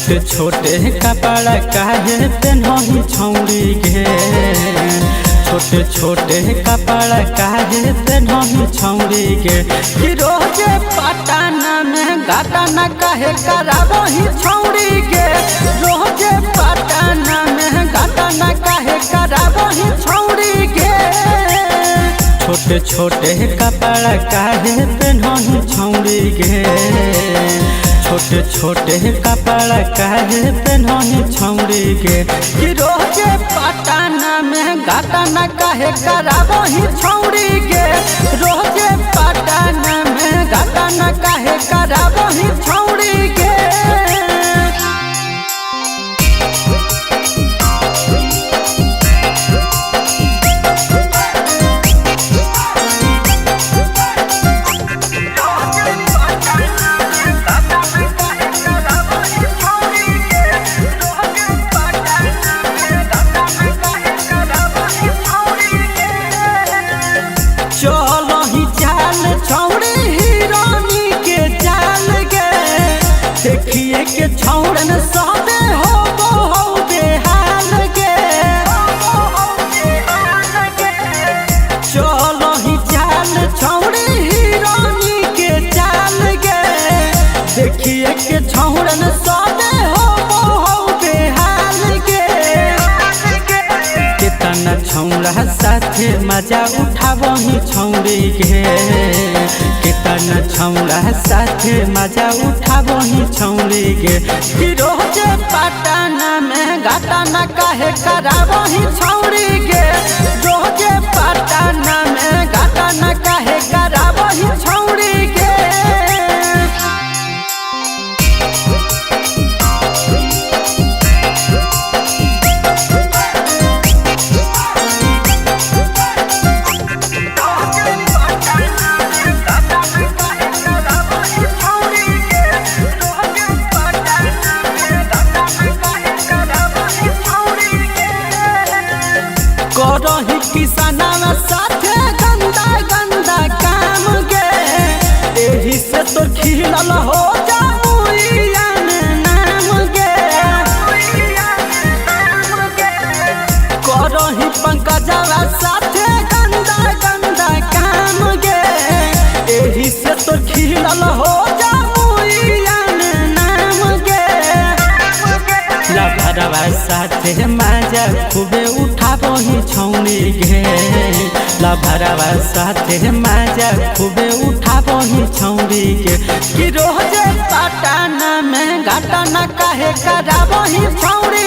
छोटे छोटे कपड़ा काहे पेन्हही छौड़ी गे, छोटे छोटे कपड़ा काहे पेन्हही छौड़ी गे। कि रोजे पटना में घटना काहे कराबही छौड़ी गे, रोजे पटना में घटना काहे कराबही छौड़ी गे। छोटे छोटे कपड़ा काहे पेन्हही छौड़ी गे, छोटे छोटे कपड़ा काहे पेन्हही छौड़ी गे। कि रोजे पटना में घटना काहे कराबही छौड़ी गे, रोजे पटना में घटना काहे कराबही छौड़ी गे। चलही चाल छौड़ी हिरानी के चाल गे, देखिए के छौड़न सबे हो बेहाल गे। चलही चाल छौड़ी हिरानी के चाल गे, देखिए के छौड़न सबे हो बेहाल गे। केतना छौड़ा साथे मजा उठाबही छौड़ी गे, केतना छौड़ा साथे मजा उठाबही छौड़ी गे। कि रोजे पटना में घटना काहे कराबही छौड़ी गे, रोजे पटना में घटना काहे कराबही छौड़ी गे। करही किसानवा साथे गंदा गंदा काम गे, एही से तो खिलल हो जामुइया में नाम गे। करही पंकजवा साथे गंदा गंदा काम गे, एही से तो खिलल हो जामुइया में नाम गे। लभरवा साथे मजा खूबे उठाबही छौड़ी गे, लभरवा साथे मजा खूबे उठाबही छौड़ी गे। कि रोजे पटना में घटना काहे कराबही छौड़ी